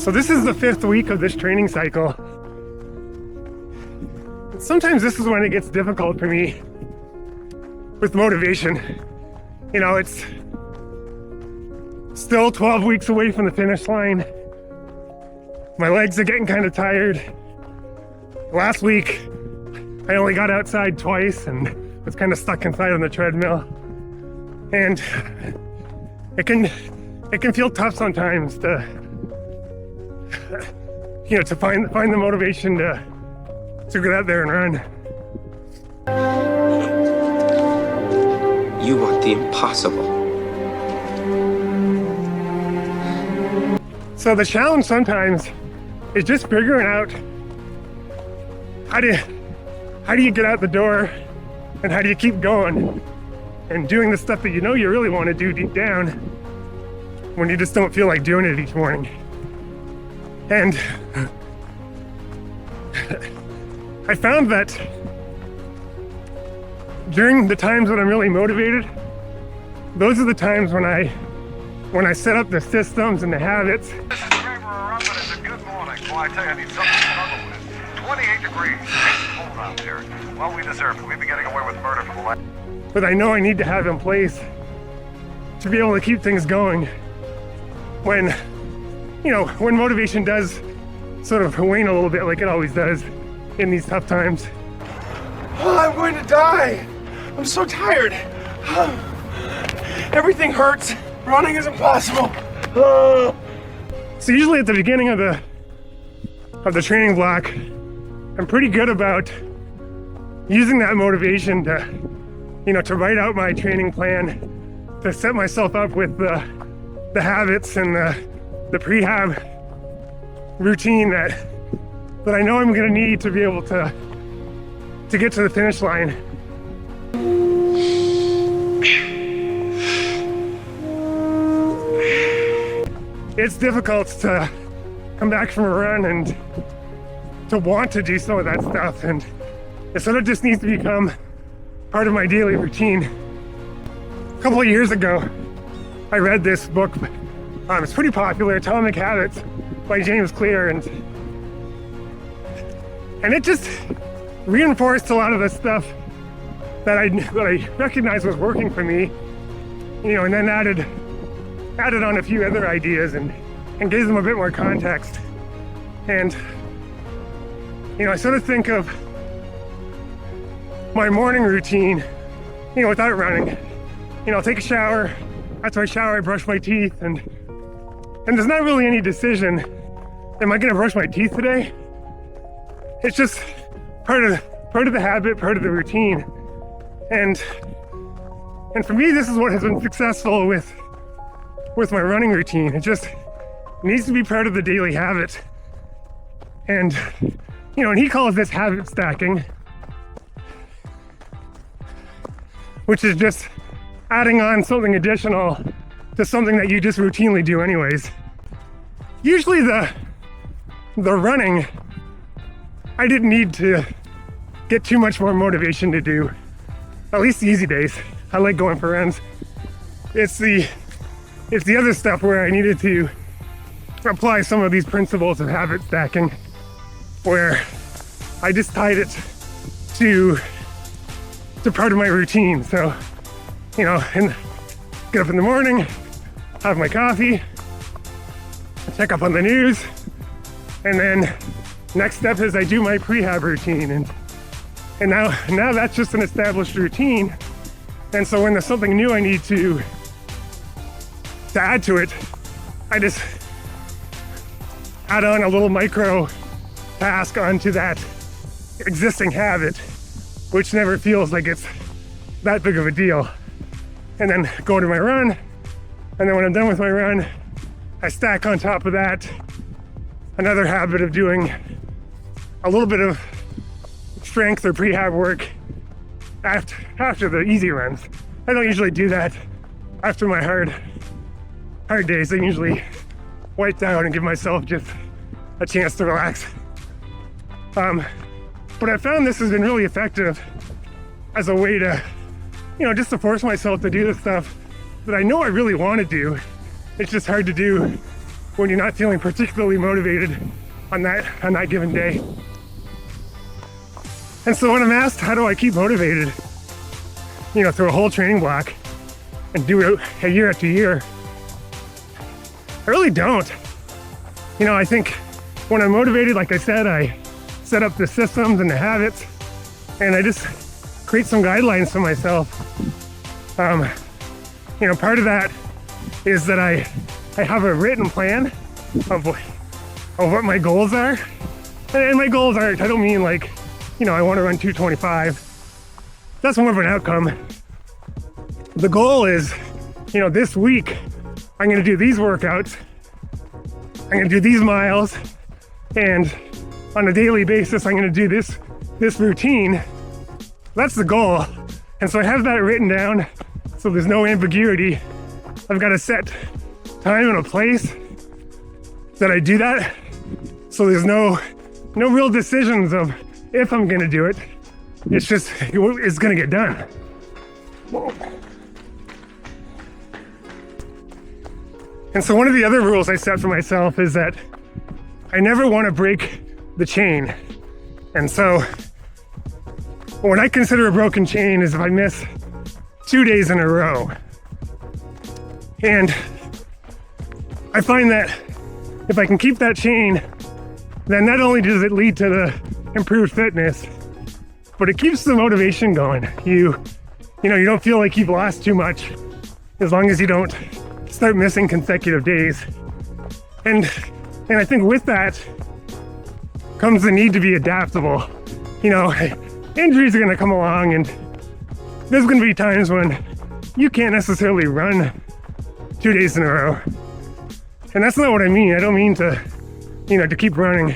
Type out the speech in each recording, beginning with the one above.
So this is the 5th week of this training cycle. Sometimes this is when it gets difficult for me with motivation. You know, it's still 12 weeks away from the finish line. My legs are getting kind of tired. Last week, I only got outside twice and was kind of stuck inside on the treadmill. And it can feel tough sometimes to, you know, to find the motivation to get out there and run. You want the impossible. So the challenge sometimes is just figuring out how do you get out the door and how do you keep going and doing the stuff that you know you really want to do deep down when you just don't feel like doing it each morning. And I found that during the times when I'm really motivated, those are the times when I set up the systems and the habits. This is Kramer up, and it's a good morning. Well, I tell you, I need something to snuggle with. 28 degrees. It's cold out there. Well, we deserve it. We've been getting away with murder for the last... But I know I need to have in place to be able to keep things going when, you know, when motivation does sort of wane a little bit like it always does in these tough times. Oh, I'm going to die. I'm so tired. Everything hurts. Running is impossible. So usually at the beginning of the training block, I'm pretty good about using that motivation to, you know, to write out my training plan, to set myself up with the habits and the prehab routine that I know I'm gonna need to be able to get to the finish line. It's difficult to come back from a run and to want to do some of that stuff, and it sort of just needs to become part of my daily routine. A couple of years ago, I read this book. It's pretty popular, Atomic Habits by James Clear, and it just reinforced a lot of the stuff that I recognized was working for me, you know, and then added on a few other ideas and gave them a bit more context. And, you know, I sort of think of my morning routine, you know, without running. You know, I'll take a shower. After I shower, I brush my teeth, and there's not really any decision, am I gonna brush my teeth today? It's just part of the habit, part of the routine. And for me, this is what has been successful with my running routine. It just needs to be part of the daily habit. And, you know, and he calls this habit stacking, which is just adding on something additional to something that you just routinely do anyways. Usually the running, I didn't need to get too much more motivation to do, at least the easy days. I like going for runs. It's the other stuff where I needed to apply some of these principles of habit stacking, where I just tied it to part of my routine. So, you know, and get up in the morning, have my coffee, check up on the news, and then next step is I do my prehab routine, and now that's just an established routine. And so when there's something new I need to add to it, I just add on a little micro task onto that existing habit, which never feels like it's that big of a deal. And then go to my run, and then when I'm done with my run, I stack on top of that another habit of doing a little bit of strength or prehab work after the easy runs. I don't usually do that after my hard days. I usually wipe down and give myself just a chance to relax. But I found this has been really effective as a way to, you know, just to force myself to do the stuff that I know I really want to do. It's just hard to do when you're not feeling particularly motivated on that given day. And so when I'm asked, how do I keep motivated, through a whole training block and do it a year after year, I really don't. I think when I'm motivated, like I said, I set up the systems and the habits, and I just create some guidelines for myself. Part of that is that I have a written plan of what my goals are. And my goals aren't, I don't mean like, I want to run 225. That's more of an outcome. The goal is, this week, I'm going to do these workouts. I'm going to do these miles. And on a daily basis, I'm going to do this routine. That's the goal. And so I have that written down so there's no ambiguity. I've got a set time and a place that I do that. So there's no real decisions of if I'm gonna do it. It's just, it's gonna get done. And so one of the other rules I set for myself is that I never wanna break the chain. And so what I consider a broken chain is if I miss 2 days in a row. And I find that if I can keep that chain, then not only does it lead to the improved fitness, but it keeps the motivation going. You don't feel like you've lost too much as long as you don't start missing consecutive days. And I think with that comes the need to be adaptable. Injuries are gonna come along, and there's gonna be times when you can't necessarily run 2 days in a row. And that's not what I mean. I don't mean to keep running,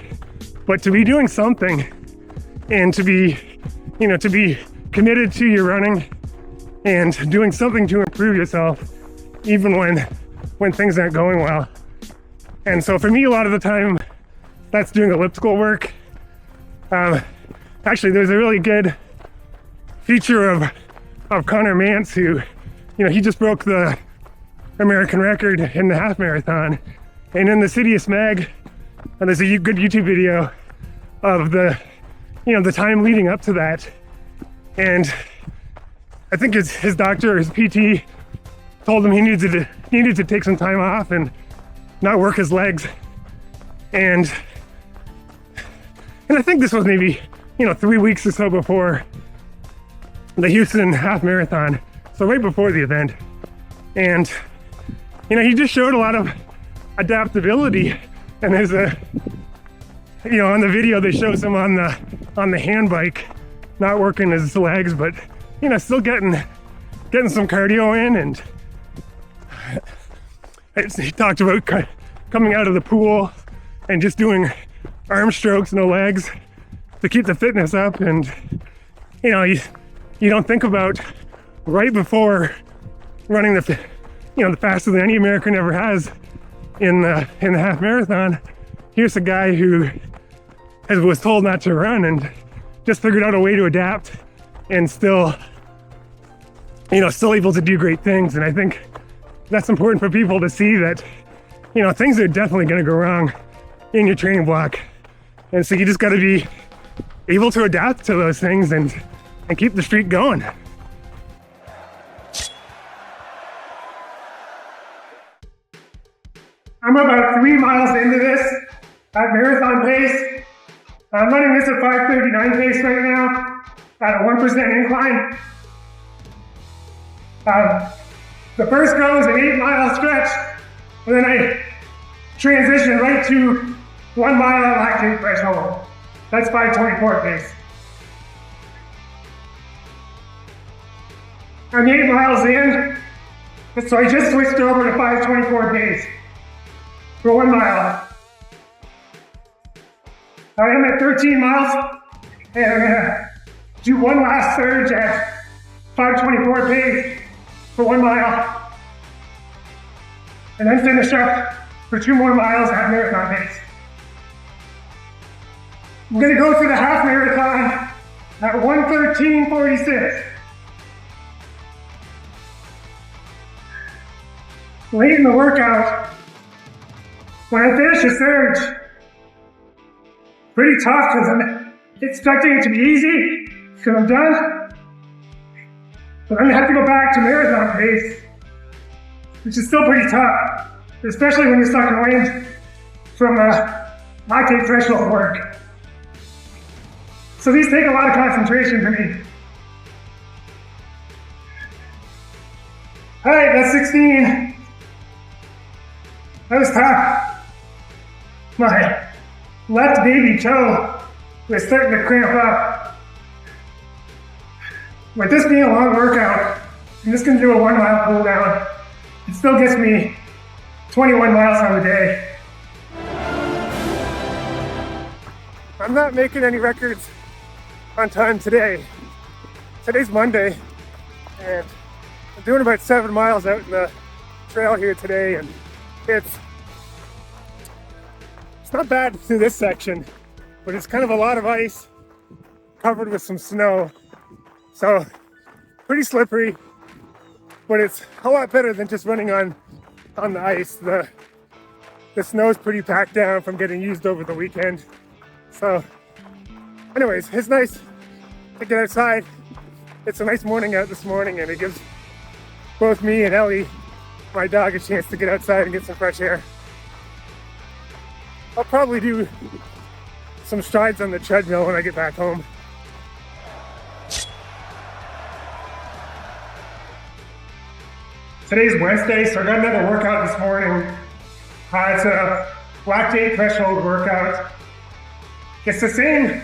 but to be doing something and to be committed to your running and doing something to improve yourself, even when things aren't going well. And so for me, a lot of the time, that's doing elliptical work. Actually, there's a really good feature of Connor Mance who, he just broke the American record in the half marathon. And in the Citius Mag, there's a good YouTube video of the time leading up to that. And I think his doctor, his PT, told him he needed to take some time off and not work his legs. And I think this was maybe 3 weeks or so before the Houston half marathon, so right before the event. And he just showed a lot of adaptability. And there's on the video they shows him on the hand bike, not working his legs, but still getting some cardio in. And he talked about coming out of the pool and just doing arm strokes, no legs, to keep the fitness up. And you don't think about right before running the faster than any American ever has in the half marathon, here's a guy who was told not to run and just figured out a way to adapt and still able to do great things. And I think that's important for people to see that things are definitely going to go wrong in your training block. And so you just got to be able to adapt to those things and keep the streak going. I'm about 3 miles into this at marathon pace. I'm running this at 5:39 pace right now at a 1% incline. The first go is an 8-mile stretch, and then I transition right to 1 mile lactate threshold. That's 5:24 pace. I'm 8 miles in, so I just switched over to 5:24 pace for 1 mile. I am at 13 miles, and I'm gonna do one last surge at 5:24 pace for 1 mile, and then finish up for 2 more miles at marathon pace. I'm gonna go through the half marathon at 1:13:46. Late in the workout, when I finish a surge, pretty tough because I'm expecting it to be easy because I'm done. But I'm gonna have to go back to marathon pace, which is still pretty tough, especially when you're stuck in range from lactate threshold work. So these take a lot of concentration for me. All right, that's 16. That was tough. My left baby toe was starting to cramp up. With this being a long workout, I'm just gonna do a 1 mile cool down. It still gets me 21 miles on the day. I'm not making any records on time today. Today's Monday, and I'm doing about 7 miles out in the trail here today, and it's not bad through this section, but it's kind of a lot of ice covered with some snow. So pretty slippery, but it's a lot better than just running on the ice. The snow's pretty packed down from getting used over the weekend. So anyways, it's nice to get outside. It's a nice morning out this morning, and it gives both me and Ellie, my dog, a chance to get outside and get some fresh air. I'll probably do some strides on the treadmill when I get back home. Today's Wednesday, so I got another workout this morning. It's a lactate threshold workout. It's the same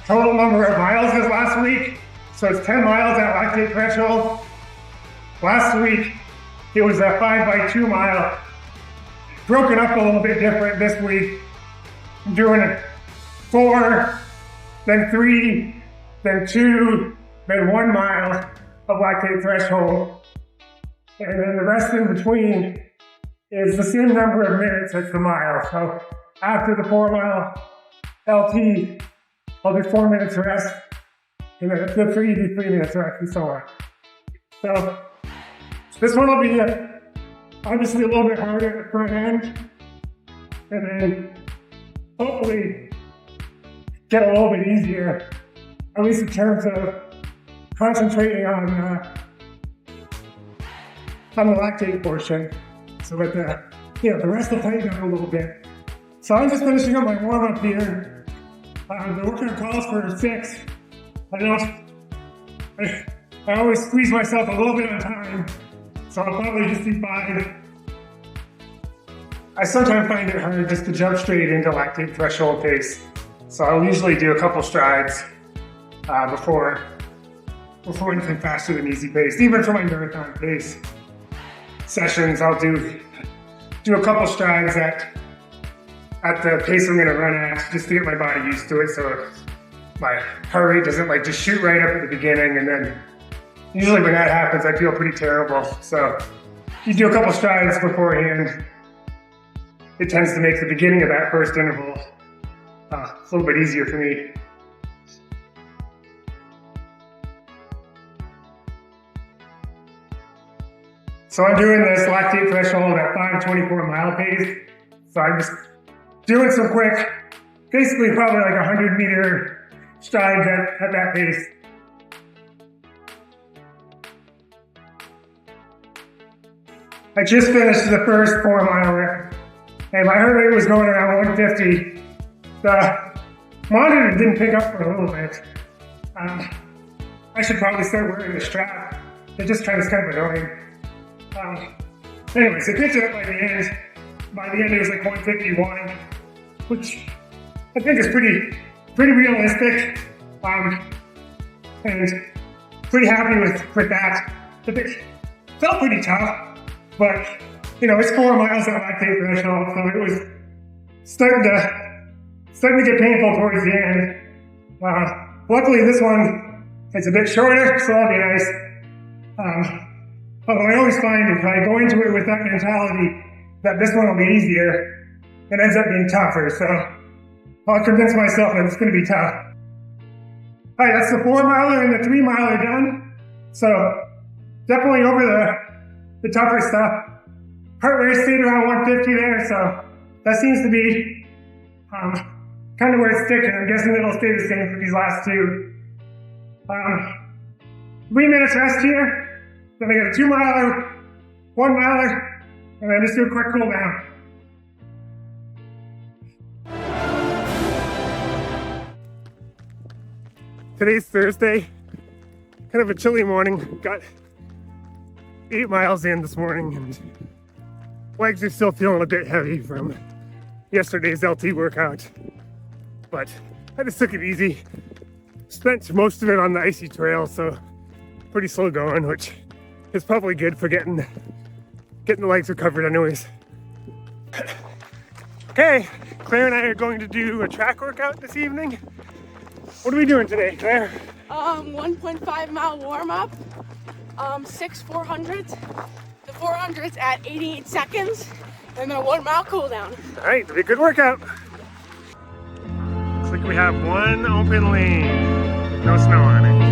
total number of miles as last week, so it's 10 miles at lactate threshold. Last week, it was a 5x2 mile. Broken up a little bit different this week. I'm doing it 4, then 3, then 2, then 1 mile of lactate threshold. And then the rest in between is the same number of minutes as the mile. So after the 4 mile LT, I'll do 4 minutes rest, and then the 3 do 3 minutes rest, and so on. So this one will be obviously a little bit harder at the front end, and then hopefully get a little bit easier, at least in terms of concentrating on the lactate portion, so that the rest will tighten up a little bit. So I'm just finishing up my warm up here. The workout calls for 6. I always squeeze myself a little bit on time, so I'll probably just do 5. I sometimes find it hard just to jump straight into lactate threshold pace, so I'll usually do a couple strides before anything faster than easy pace. Even for my marathon pace sessions, I'll do a couple strides at the pace I'm gonna run at, just to get my body used to it, so my heart rate doesn't like just shoot right up at the beginning, and then usually when that happens, I feel pretty terrible. So you do a couple strides beforehand, it tends to make the beginning of that first interval a little bit easier for me. So I'm doing this lactate threshold at 5:24 mile pace. So I'm just doing some quick, basically probably like 100-meter strides at that pace. I just finished the first 4 miler, and my heart rate was going around 150. The monitor didn't pick up for a little bit. I should probably start wearing the strap. It just kind of annoying. Anyways, it picked it up by the end. By the end, it was like 151, which I think is pretty realistic, and pretty happy with that. It felt pretty tough, but it's 4 miles at lactate threshold, so it was starting to get painful towards the end. Luckily, this one is a bit shorter, so that'll be nice. Although I always find if I go into it with that mentality that this one will be easier, it ends up being tougher. So I'll convince myself that it's going to be tough. All right, that's the 4 miler and the 3 miler done. So definitely over the tougher stuff. Heart rate stayed around 150 there, so that seems to be kind of where it's sticking. I'm guessing it'll stay the same for these last two. 3 minutes rest here, then I get a 2 miler, 1 miler, and then just do a quick cool down. Today's Thursday, kind of a chilly morning. Got 8 miles in this morning and legs are still feeling a bit heavy from yesterday's LT workout, but I just took it easy. Spent most of it on the icy trail, so pretty slow going, which is probably good for getting the legs recovered anyways. Okay, Claire and I are going to do a track workout this evening. What are we doing today, Claire? 1.5 mile warm up, 6 400s. The 400s at 88 seconds, and then a 1 mile cool down. All right, it'll be a good workout. Looks like we have one open lane, no snow on it.